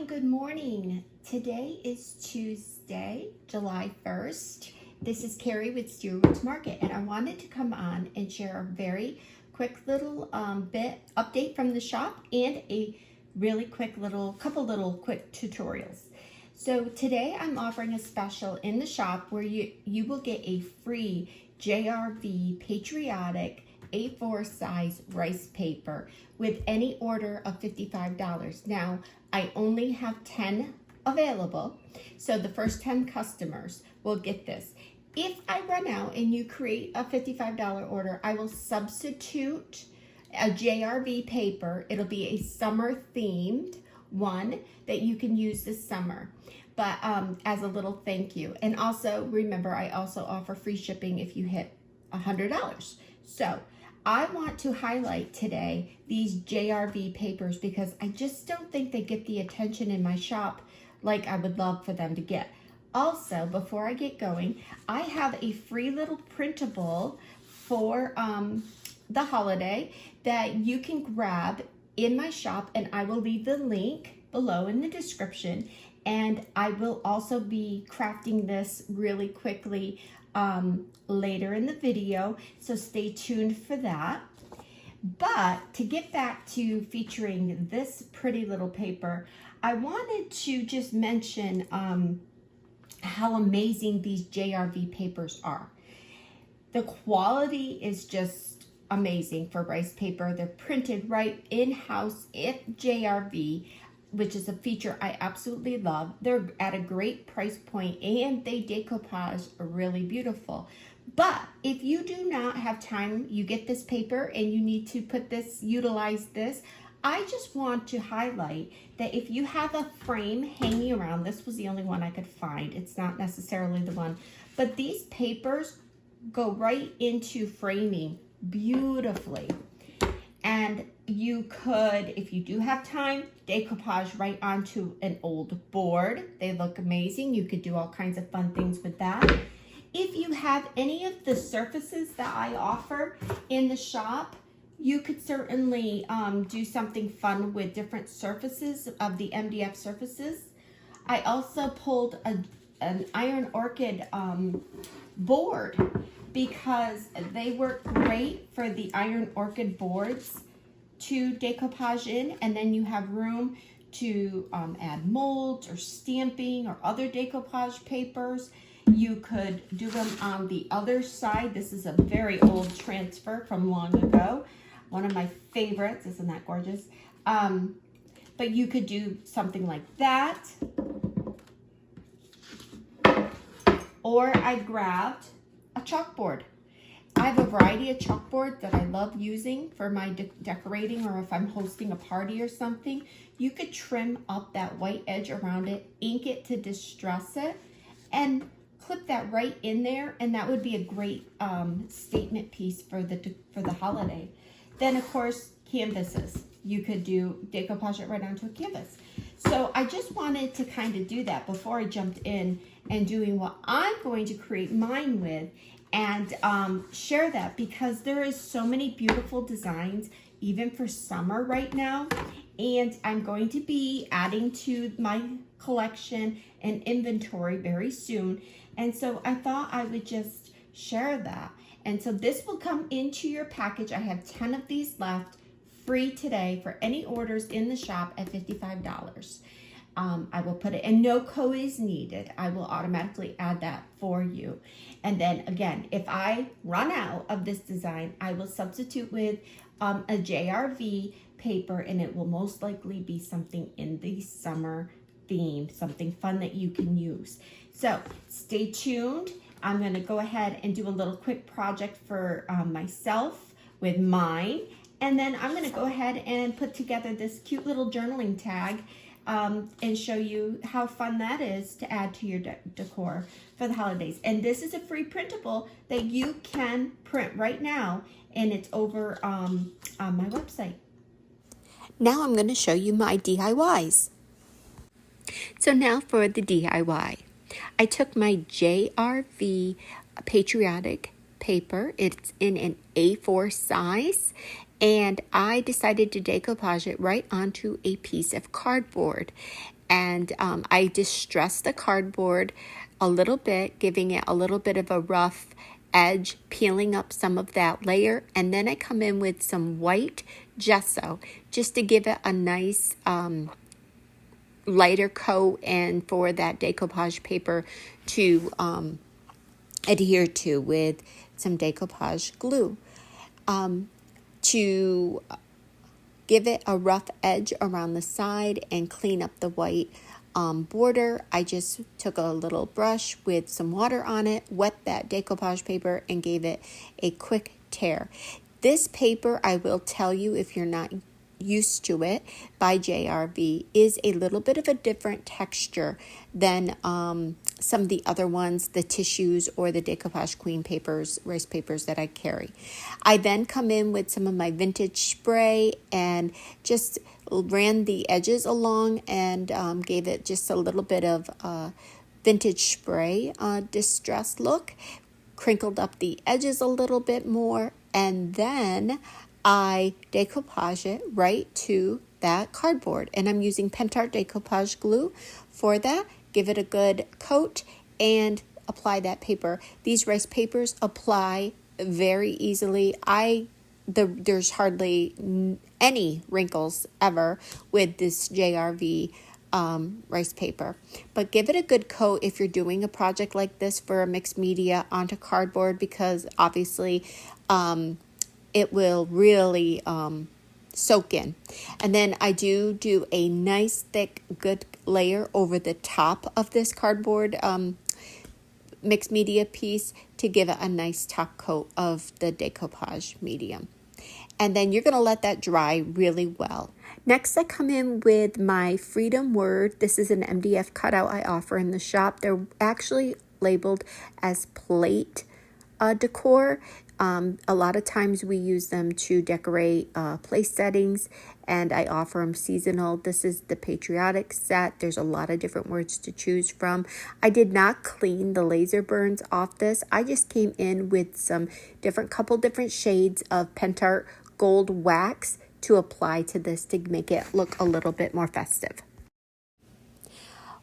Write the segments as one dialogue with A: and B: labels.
A: and good morning. Today is Tuesday, July 1st. This is Carrie with Stewart's Market, and I wanted to come on and share a very quick little update from the shop and a really quick couple little quick tutorials. So today I'm offering a special in the shop where you will get a free JRV Patriotic A4 size rice paper with any order of $55. Now, I only have 10 available, so the first 10 customers will get this. If I run out and you create a $55 order, I will substitute a JRV paper. It'll be a summer themed one that you can use this summer, but as a little thank you. And also remember, I also offer free shipping if you hit $100. So I want to highlight today these JRV papers because I just don't think they get the attention in my shop like I would love for them to get. Also, before I get going, I have a free little printable for the holiday that you can grab in my shop, and I will leave the link below in the description. And I will also be crafting this really quickly later in the video, so stay tuned for that. But to get back to featuring this pretty little paper, I wanted to just mention how amazing these JRV papers are. The quality is just amazing for rice paper. They're printed right in-house at JRV, which is a feature I absolutely love. They're at a great price point and they decoupage really beautiful. But if you do not have time, you get this paper and you need to utilize this, I just want to highlight that if you have a frame hanging around, this was the only one I could find. It's not necessarily the one, but these papers go right into framing beautifully. And you could, if you do have time, decoupage right onto an old board. They look amazing. You could do all kinds of fun things with that. If you have any of the surfaces that I offer in the shop, you could certainly do something fun with different surfaces of the MDF surfaces. I also pulled an iron orchid board because they work great for the iron orchid boards to decoupage in, and then you have room to add molds or stamping or other decoupage papers. You could do them on the other side. This is a very old transfer from long ago. One of my favorites. Isn't that gorgeous? But you could do something like that. Or I grabbed a chalkboard. I have a variety of chalkboard that I love using for my decorating, or if I'm hosting a party or something. You could trim up that white edge around it, ink it to distress it, and clip that right in there, and that would be a great statement piece for the holiday. Then of course, canvases. You could decoupage it right onto a canvas. So I just wanted to kind of do that before I jumped in and doing what I'm going to create mine with, and share that because there is so many beautiful designs even for summer right now, and I'm going to be adding to my collection and inventory very soon, and so I thought I would just share that. And so this will come into your package. I have 10 of these left, free today for any orders in the shop at $55. I will put it, and no code is needed. I will automatically add that for you. And then again, if I run out of this design, I will substitute with a JRV paper, and it will most likely be something in the summer theme, something fun that you can use. So stay tuned. I'm going to go ahead and do a little quick project for myself with mine. And then I'm going to go ahead and put together this cute little journaling tag and show you how fun that is to add to your decor for the holidays. And this is a free printable that you can print right now, and it's over on my website. Now I'm going to show you my DIYs. So now for the DIY. I took my JRV Patriotic paper. It's in an A4 size, and I decided to decoupage it right onto a piece of cardboard. And I distressed the cardboard a little bit, giving it a little bit of a rough edge, peeling up some of that layer, and then I come in with some white gesso just to give it a nice lighter coat and for that decoupage paper to adhere to with some decoupage glue. To give it a rough edge around the side and clean up the white border, I just took a little brush with some water on it, wet that decoupage paper, and gave it a quick tear. This paper, I will tell you, if you're not used to it, by JRV, is a little bit of a different texture than some of the other ones, the tissues or the Decoupage Queen papers, rice papers that I carry. I then come in with some of my vintage spray and just ran the edges along and gave it just a little bit of vintage spray distressed look, crinkled up the edges a little bit more, and then I decoupage it right to that cardboard. And I'm using Pentart decoupage glue for that. Give it a good coat and apply that paper. These rice papers apply very easily. There's hardly any wrinkles ever with this JRV rice paper. But give it a good coat if you're doing a project like this for a mixed media onto cardboard, because obviously it will really soak in. And then I do a nice thick good layer over the top of this cardboard mixed media piece to give it a nice top coat of the decoupage medium. And then you're going to let that dry really well. Next, I come in with my Freedom Word. This is an MDF cutout I offer in the shop. They're actually labeled as plate decor. A lot of times we use them to decorate place settings, and I offer them seasonal. This is the Patriotic set. There's a lot of different words to choose from. I did not clean the laser burns off this. I just came in with some couple different shades of Pentart Gold Wax to apply to this to make it look a little bit more festive.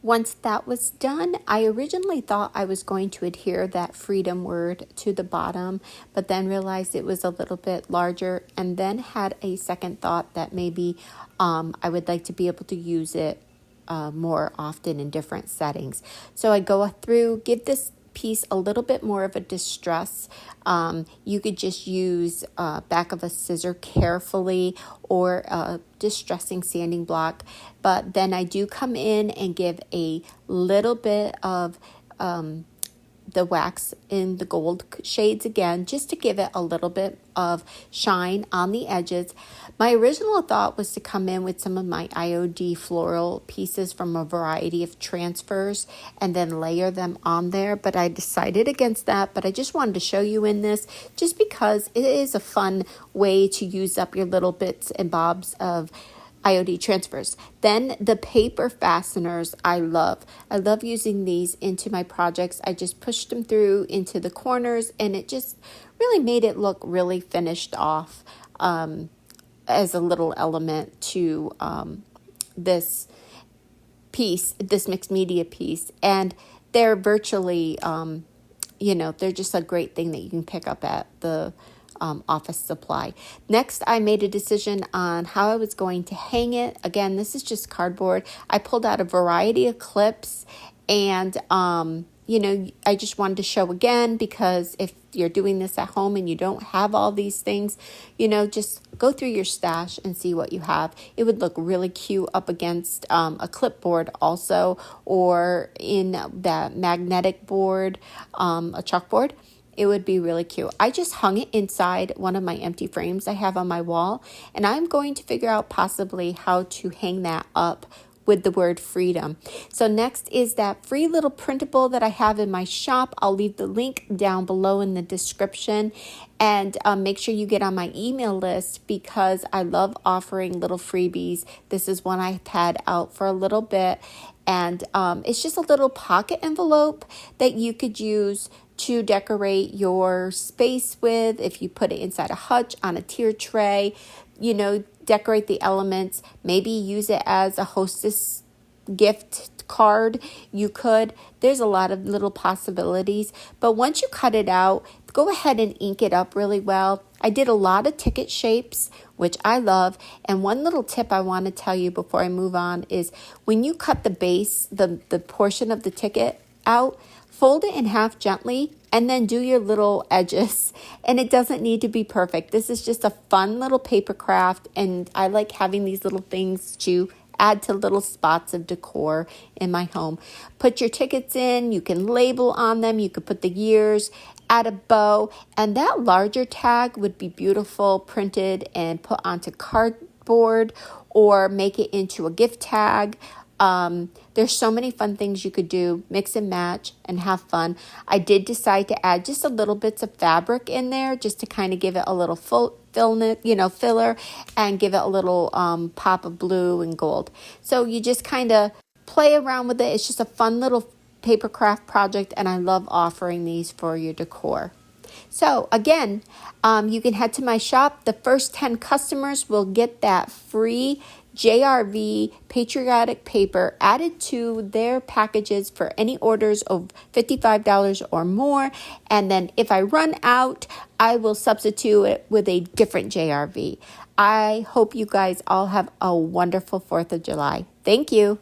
A: Once that was done, I originally thought I was going to adhere that Freedom Word to the bottom, but then realized it was a little bit larger, and then had a second thought that maybe I would like to be able to use it more often in different settings. So I go through, give this piece a little bit more of a distress. You could just use back of a scissor carefully, or a distressing sanding block, but then I do come in and give a little bit of the wax in the gold shades again, just to give it a little bit of shine on the edges. My original thought was to come in with some of my IOD floral pieces from a variety of transfers and then layer them on there, but I decided against that. But I just wanted to show you in this, just because it is a fun way to use up your little bits and bobs of IOD transfers. Then the paper fasteners, I love using these into my projects. I just pushed them through into the corners, and it just really made it look really finished off as a little element to this piece, this mixed media piece. And they're virtually, they're just a great thing that you can pick up at the office supply. Next, I made a decision on how I was going to hang it. Again, this is just cardboard. I pulled out a variety of clips, and I just wanted to show again, because if you're doing this at home and you don't have all these things, just go through your stash and see what you have. It would look really cute up against a clipboard also, or in that magnetic board, a chalkboard. It would be really cute. I just hung it inside one of my empty frames I have on my wall, and I'm going to figure out possibly how to hang that up with the word freedom. So next is that free little printable that I have in my shop. I'll leave the link down below in the description, and make sure you get on my email list, because I love offering little freebies. This is one I've had out for a little bit, and it's just a little pocket envelope that you could use to decorate your space with. If you put it inside a hutch, on a tier tray, you know, decorate the elements. Maybe use it as a hostess gift card. You could. There's a lot of little possibilities. But once you cut it out, go ahead and ink it up really well. I did a lot of ticket shapes, which I love. And one little tip I want to tell you before I move on is when you cut the base, the portion of the ticket out, fold it in half gently and then do your little edges. And it doesn't need to be perfect. This is just a fun little paper craft, and I like having these little things to add to little spots of decor in my home. Put your tickets in, you can label on them, you could put the years, add a bow, and that larger tag would be beautiful printed and put onto cardboard or make it into a gift tag. There's so many fun things you could do, mix and match and have fun. I did decide to add just a little bits of fabric in there just to kind of give it a little filler and give it a little pop of blue and gold. So you just kind of play around with it. It's just a fun little paper craft project, and I love offering these for your decor. So again, you can head to my shop. The first 10 customers will get that free JRV Patriotic paper added to their packages for any orders of $55 or more. And then if I run out, I will substitute it with a different JRV. I hope you guys all have a wonderful 4th of July. Thank you.